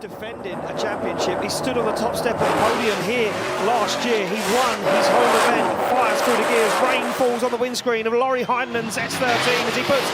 defending a championship. He stood on the top step of the podium here last year. He won his whole event, fires through the gears, rain falls on the windscreen of Lauri Heinonen's S13 as he puts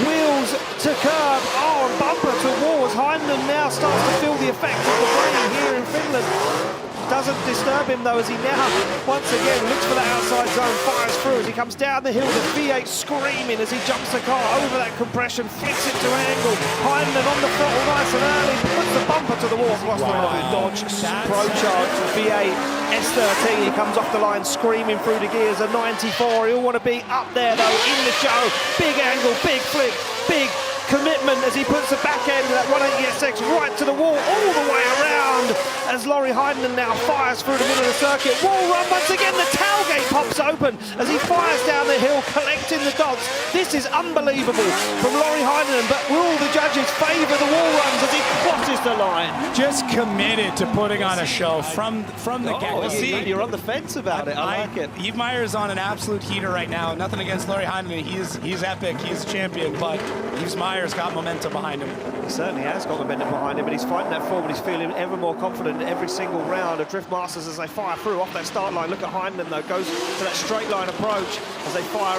wheels to curb, and bumper to wall as Heinonen now starts to feel the effects of the rain here in Finland. Doesn't disturb him though as he now once again looks for that outside zone, fires through as he comes down the hill, the V8 screaming as he jumps the car over that compression, flicks it to angle. Heinonen on the throttle nice and early, puts the bumper to the wall, across the line. Dodge Pro Charge V8 S13, he comes off the line screaming through the gears, a 94. He'll want to be up there though in the show. Big angle, big flick, big commitment as he puts the back end of that 180SX right to the wall, all the way around as Lauri Heinonen now fires through the middle of the circuit. Wall run once again, the tailgate pops open as he fires down the hill, collecting the dots. This is unbelievable from Lauri Heinonen, but will all the judges favour the wall runs as he crosses the line? Just committed to putting on a show from the get-go. You're on the fence about it. I like it. Yves Meyer is on an absolute heater right now. Nothing against Lauri Heinonen. He's epic. He's champion, but Yves Meyer's got momentum behind him. He certainly has got momentum behind him, but he's fighting that forward. He's feeling ever more confident in every single round of Drift Masters as they fire through off that start line. Look at Heinonen though, goes to that straight line approach as they fire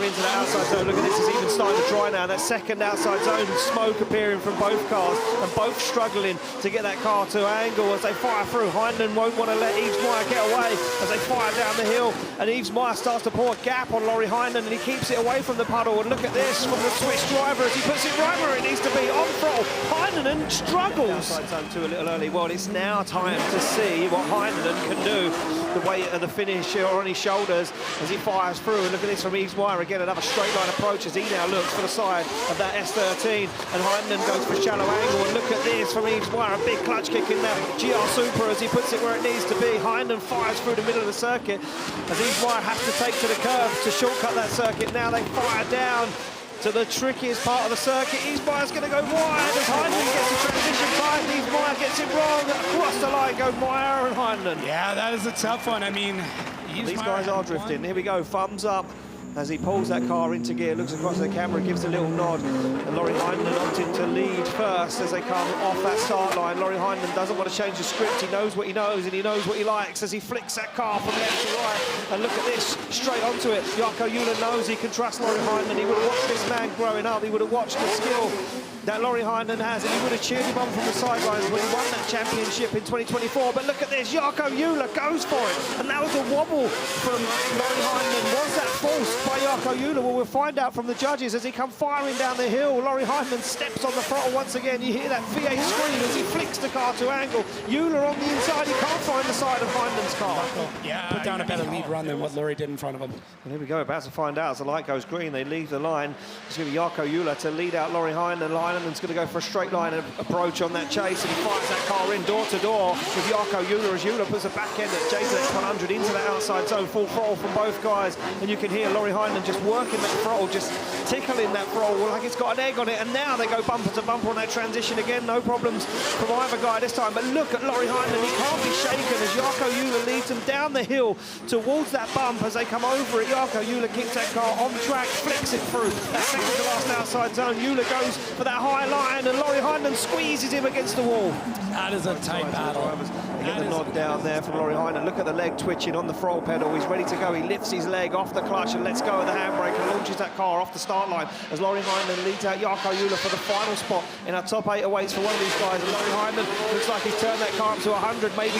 into that outside zone. Look at this, he's even starting to dry now. That second outside zone, smoke appearing from both cars and both struggling to get that car to angle as they fire through. Heinonen won't want to let Yves Meyer get away as they fire down the hill, and Yves Meyer starts to pour a gap on Lauri Heinonen and he keeps it away from the puddle. And look at this from the Swiss driver as he puts it right where it needs to be, on throttle. Heinonen struggles. Outside zone 2 a little early. Well, it's now time to see what Heinonen can do. The weight of the finish on his shoulders as he fires through. And look at this from Yves Meyer again, another straight line approach as he now looks for the side of that S13. And Heinonen goes for shallow angle. And look at this from Yves Meyer, a big clutch kick in that GR Super as he puts it where it needs to be. Heinonen fires through the middle of the circuit as Yves Meyer has to take to the curve to shortcut that circuit. Now they fire down to the trickiest part of the circuit. Yves Meyer's going to go wide as Heinonen gets the transition tight. Yves Meyer gets it wrong. Across the line go Meyer and Heinonen. Yeah, that is a tough one. I mean, these guys are drifting. Here we go, thumbs up as he pulls that car into gear, looks across the camera, gives a little nod. And Lauri Heinonen wanting to lead first as they come off that start line. Lauri Heinonen doesn't want to change the script. He knows what he knows and he knows what he likes as he flicks that car from left to right. And look at this, straight onto it. Jarkko Juhla knows he can trust Lauri Heinonen. He would have watched this man growing up. He would have watched the skill that Lauri Heinonen has, and he would have cheered him on from the sidelines when he won that championship in 2024. But look at this, Jarkko Juhla goes for it, and that was a wobble from Lauri Heinonen. Was that forced by Jarkko Juhla? Well, we'll find out from the judges as he comes firing down the hill. Lauri Heinonen steps on the throttle once again. You hear that V8 scream as he flicks the car to angle. Juhla on the inside, he can't find the side of Heinenen's car. Yeah, put down a better lead run than what Lauri did in front of him. And here we go, about to find out as the light goes green. They leave the line. It's going to be Jarkko Juhla to lead out Lauri Heinonen. Heinenen's going to go for a straight line approach on that chase, and he fires that car in door to door with Jarkko Juhla as Juhla puts a back end at JZX 100 into that outside zone, full throttle from both guys. And you can hear Lauri Heinonen just working that throttle, just tickling that throttle like it's got an egg on it. And now they go bumper to bumper on that transition again. No problems from either guy this time. But look at Lauri Heinonen, he can't be shaken as Jarkko Juhla leads him down the hill towards that bump as they come over it. Jarkko Juhla kicks that car on track, flicks it through that second to last outside zone. Juhla goes for that high line and Lauri Heinonen squeezes him against the wall. That is a tight battle. Get the nod down there from Lauri Heinonen. Look at the leg twitching on the throttle pedal. He's ready to go. He lifts his leg off the clutch and lets go of the handbrake and launches that car off the start line as Lauri Heinonen leads out Jarkko Juhla for the final spot in our top 8 awaits for one of these guys. And Lauri Heinonen looks like he's turned that car up to 100, maybe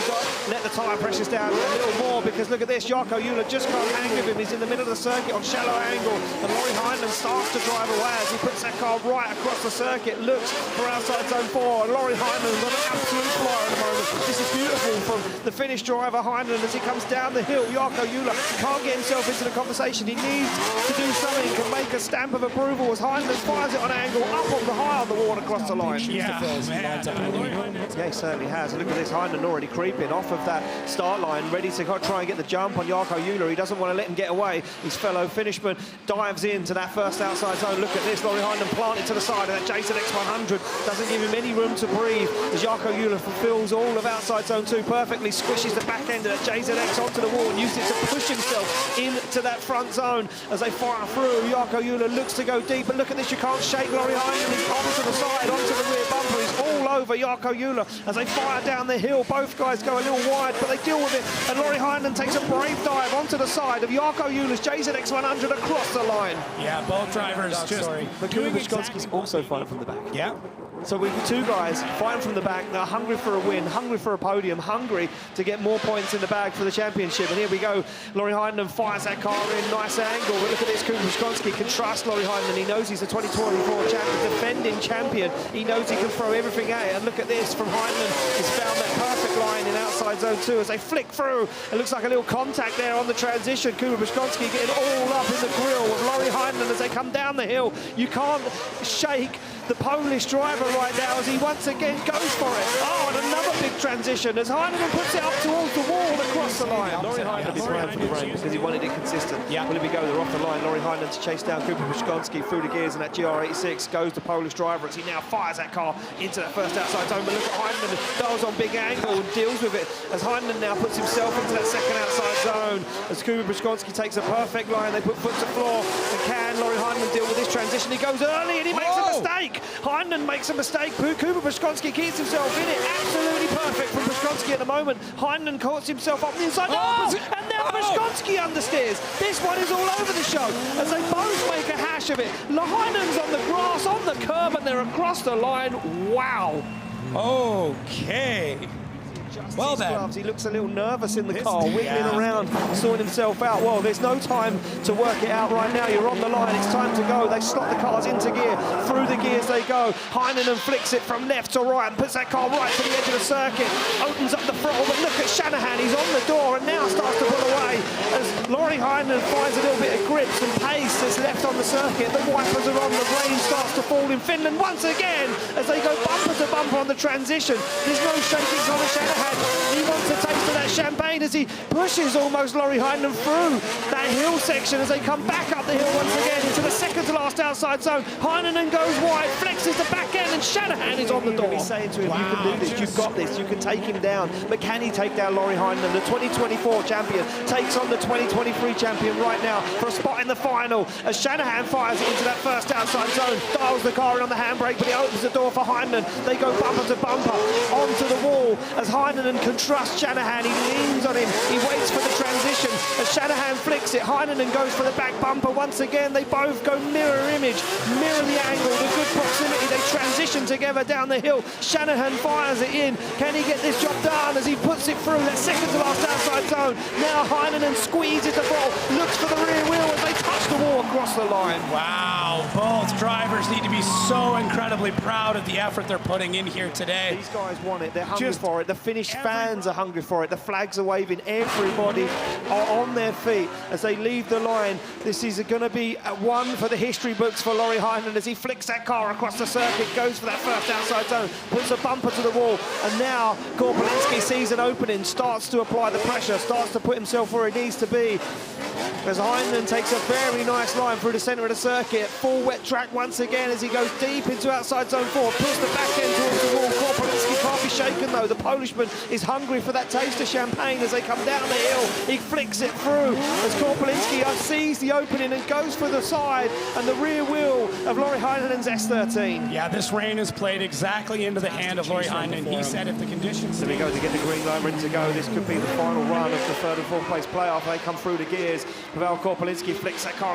let the tyre pressures down a little more, because look at this, Jarkko Juhla just can't hang with him. He's in the middle of the circuit on shallow angle, and Lauri Heinonen starts to drive away as he puts that car right across the circuit, looks for outside zone 4, and Lauri Heinenen's on an absolute flyer at the moment. This is beautiful from the Finnish driver Heinonen as he comes down the hill. Jarkko Juhla can't get himself into the conversation. He needs to do something, can make a stamp of approval as Heinonen fires it on angle, up on the high on the wall across the line. Yeah, he certainly has. And look at this, Heinonen already creeping off of that start line, ready to try and get the jump on Jarkko Juhla. He doesn't want to let him get away. His fellow Finishman dives into that first outside zone. Look at this, Lauri Heinonen planted to the side of that JZX 100. Doesn't give him any room to breathe as Jarkko Juhla fulfills all of outside zone 2 perfectly, squishes the back end of that JZX onto the wall and uses it to push himself into that front zone as they fire through. Jarkko Juhla looks to go deep, but look at this, you can't shake Lauri Heinonen. He's onto the side, onto the rear bumper. He's all over Jarkko Juhla as they fire down the hill. Both guys go a little wide, but they deal with it. And Lauri Heinonen takes a brave dive onto the side of Jarkko Juhla's JZX 100 across the line. Yeah, both drivers just But doing Kuba also fighting from the back. Yeah. So we've got two guys fighting from the back. They're hungry for a win, hungry for a podium, hungry to get more points in the bag for the championship. And here we go. Lauri Heinonen fires that car in, nice angle. But look at this, Kuba can trust Lauri Heinonen. He knows he's a 2024 champion, defending champion. He knows he can throw everything at it. And look at this from Heinonen. He's found that perfect line in outside zone 2 as they flick through. It looks like a little contact there on the transition. Kuba getting all up in the grill of Lauri Heinonen as they come down the hill. You can't shake the Polish driver right now as he once again goes for it. Oh, and another big transition as Heinonen puts it up towards the wall across the line. Lauri Heinonen is ran for the rain because he wanted it consistent. Yeah. Will we go? They're off the line. Lauri Heinonen to chase down Kuba through the gears, and that GR86 goes the Polish driver as he now fires that car into that first outside zone. But look at Heinonen, dials on big angle and deals with it as Heinonen now puts himself into that second outside zone as Kuba takes a perfect line. They put foot to floor. And can Lauri Heinonen deal with this transition? He goes early and he makes a mistake. Heinonen makes a mistake. Kuba keeps himself in it. Absolutely perfect from Bruskonski at the moment. Heinonen caught himself up the inside. And now Bruskonski understeers. This one is all over the show as they both make a hash of it. Heinenen's on the grass, on the curb, and they're across the line. Wow. Okay. Well then. Gloves. He looks a little nervous in the car, wiggling around, sorting himself out. Well, there's no time to work it out right now. You're on the line. It's time to go. They slot the cars into gear. Through the gears they go. Heinonen flicks it from left to right and puts that car right to the edge of the circuit. Opens up the throttle, but look at Shanahan. He's on the door and now starts to pull away as Lauri Heinonen finds a little bit of grip, some pace that's left on the circuit. The wipers are on. The rain starts to fall in Finland once again as they go bumper to bumper on the transition. There's no shaking on the Shanahan. He wants a taste of that champagne as he pushes almost Lauri Heinonen through that hill section as they come back up the hill once again into the second to last outside zone. Heinonen goes wide, flexes the back end, and Shanahan is on the door. He's saying to him, you can do this, you've got this, you can take him down. But can he take down Lauri Heinonen? The 2024 champion takes on the 2023 champion right now for a spot in the final as Shanahan fires it into that first outside zone, dials the car in on the handbrake, but he opens the door for Heinonen. They go bumper to bumper onto the wall as Heinonen can trust Shanahan. He leans on him. He waits for the transition as Shanahan flicks it. Heinonen goes for the back bumper. Once again, they both go mirror image, mirror the angle, the good proximity. They transition together down the hill. Shanahan fires it in. Can he get this job done as he puts it through that second to last outside zone? Now Heinonen squeezes the ball, looks for the rear wheel as they touch the wall across the line. Wow, both drivers need to be so incredibly proud of the effort they're putting in here today. These guys want it. They're hungry for it. The Finnish fans are hungry for it. The flags are waving. Everybody are on their feet as they leave the line. This is going to be one for the history books for Lauri Heinonen as he flicks that car across the circuit, goes for that first outside zone, puts a bumper to the wall, and now Korpolinski sees an opening, starts to apply the pressure, starts to put himself where he needs to be. As Heinonen takes a very nice line through the centre of the circuit, full wet track once again as he goes deep into outside zone 4, puts the back end towards the wall. Korpolinski can't be shaken though. The Polishman is hungry for that taste of champagne as they come down the hill. He flicks it through as Korpolinski sees the opening and goes for the side and the rear wheel of Lauri Heinenen's S13. Yeah, this rain has played exactly into the hand of Lauri Heinonen. He said if the conditions... There we go to get the green light ready to go. This could be the final run of the third and fourth place playoff. They come through the gears. Pavel Korpolinski flicks that car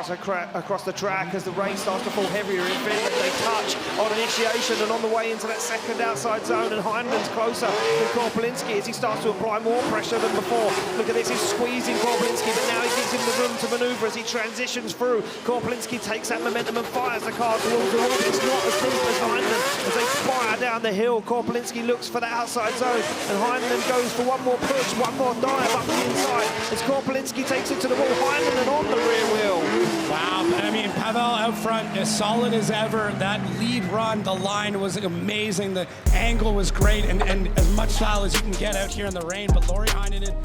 across the track as the rain starts to fall heavier in Finland. They touch on initiation and on the way into that second outside zone, and Heinenen's closer than Korpolinski as he starts to apply more pressure than before. Look at this, he's squeezing Korpolinski, but now he gives him the room to manoeuvre as he transitions through. Korpolinski takes that momentum and fires the car towards the wall. It's not as deep as Heinonen as they fire down the hill. Korpolinski looks for the outside zone, and Heinonen goes for one more push, one more dive up the inside as Korpolinski takes it to the wall. Heinonen on the rear wheel. Wow, I mean, Pavel out front, as solid as ever. That lead run, the line was amazing. The angle was great, and as much style as you can get out here in the rain. But Lauri Heinonen